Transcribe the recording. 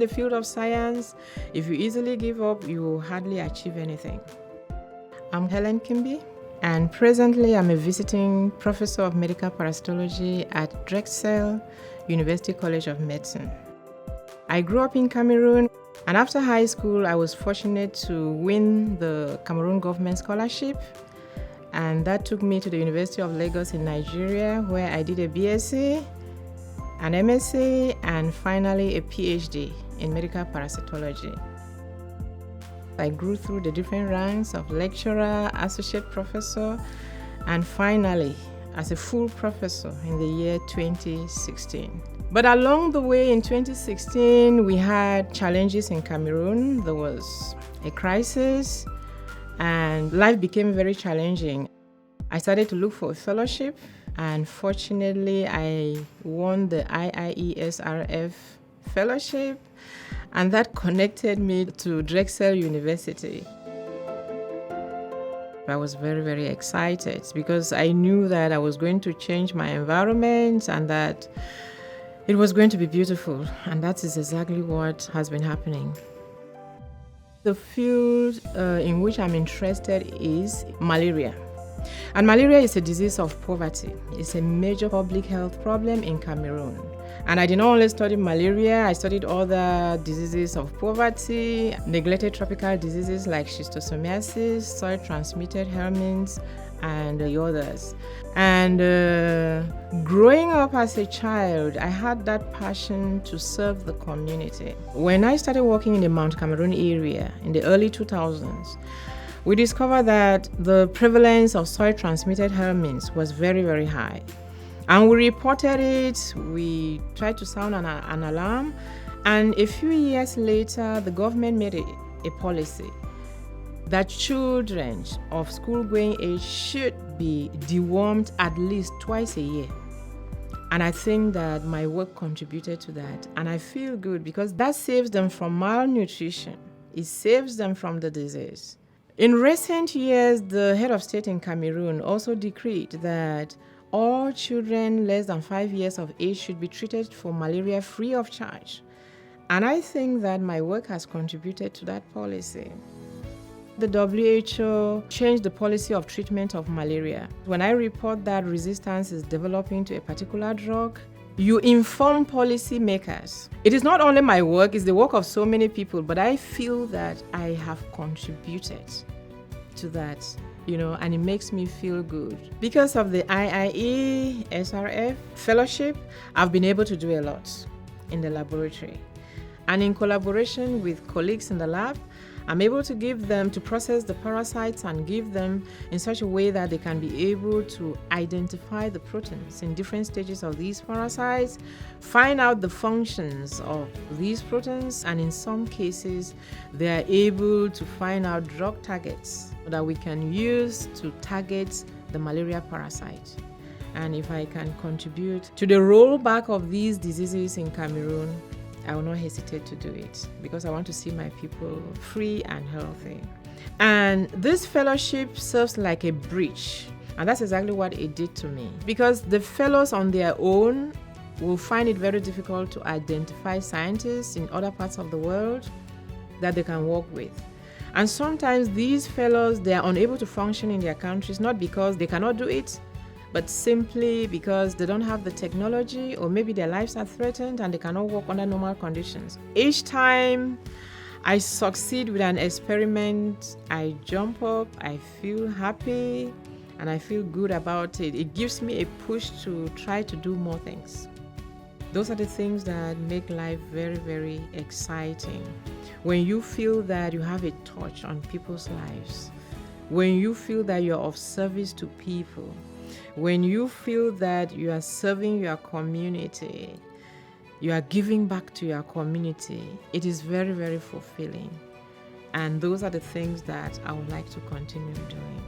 the field of science, if you easily give up, you will hardly achieve anything. I'm Helen Kimbi, and presently I'm a visiting professor of medical parasitology at Drexel University College of Medicine. I grew up in Cameroon, and after high school, I was fortunate to win the Cameroon government scholarship, and that took me to the University of Lagos in Nigeria, where I did a BSc, an MSc, and finally a Ph.D. in medical parasitology. I grew through the different ranks of lecturer, associate professor, and finally as a full professor in the year 2016. But along the way in 2016, we had challenges in Cameroon. There was a crisis, and life became very challenging. I started to look for a fellowship, and fortunately, I won the IIE-SRF fellowship, and that connected me to Drexel University. I was very, very excited because I knew that I was going to change my environment and that it was going to be beautiful, and that is exactly what has been happening. The field in which I'm interested is malaria. And malaria is a disease of poverty. It's a major public health problem in Cameroon. And I did not only study malaria, I studied other diseases of poverty, neglected tropical diseases like schistosomiasis, soil-transmitted helminths, and the others. And growing up as a child, I had that passion to serve the community. When I started working in the Mount Cameroon area in the early 2000s, we discovered that the prevalence of soil-transmitted helminths was very, very high. And we reported it, we tried to sound an alarm, and a few years later, the government made a policy that children of school-going age should be dewormed at least twice a year. And I think that my work contributed to that. And I feel good because that saves them from malnutrition. It saves them from the disease. In recent years, the head of state in Cameroon also decreed that all children less than 5 years of age should be treated for malaria free of charge. And I think that my work has contributed to that policy. The WHO changed the policy of treatment of malaria. When I report that resistance is developing to a particular drug, you inform policymakers. It is not only my work, it's the work of so many people, but I feel that I have contributed to that, and it makes me feel good. Because of the IIE-SRF fellowship, I've been able to do a lot in the laboratory. And in collaboration with colleagues in the lab, I'm able to give them to process the parasites and give them in such a way that they can be able to identify the proteins in different stages of these parasites, find out the functions of these proteins, and in some cases, they are able to find out drug targets that we can use to target the malaria parasite. And if I can contribute to the rollback of these diseases in Cameroon, I will not hesitate to do it because I want to see my people free and healthy. And this fellowship serves like a bridge. And that's exactly what it did to me. Because the fellows on their own will find it very difficult to identify scientists in other parts of the world that they can work with. And sometimes these fellows, they are unable to function in their countries, not because they cannot do it, but simply because they don't have the technology, or maybe their lives are threatened and they cannot work under normal conditions. Each time I succeed with an experiment, I jump up, I feel happy, and I feel good about it. It gives me a push to try to do more things. Those are the things that make life very, very exciting. When you feel that you have a touch on people's lives, when you feel that you're of service to people, when you feel that you are serving your community, you are giving back to your community, it is very, very fulfilling. And those are the things that I would like to continue doing.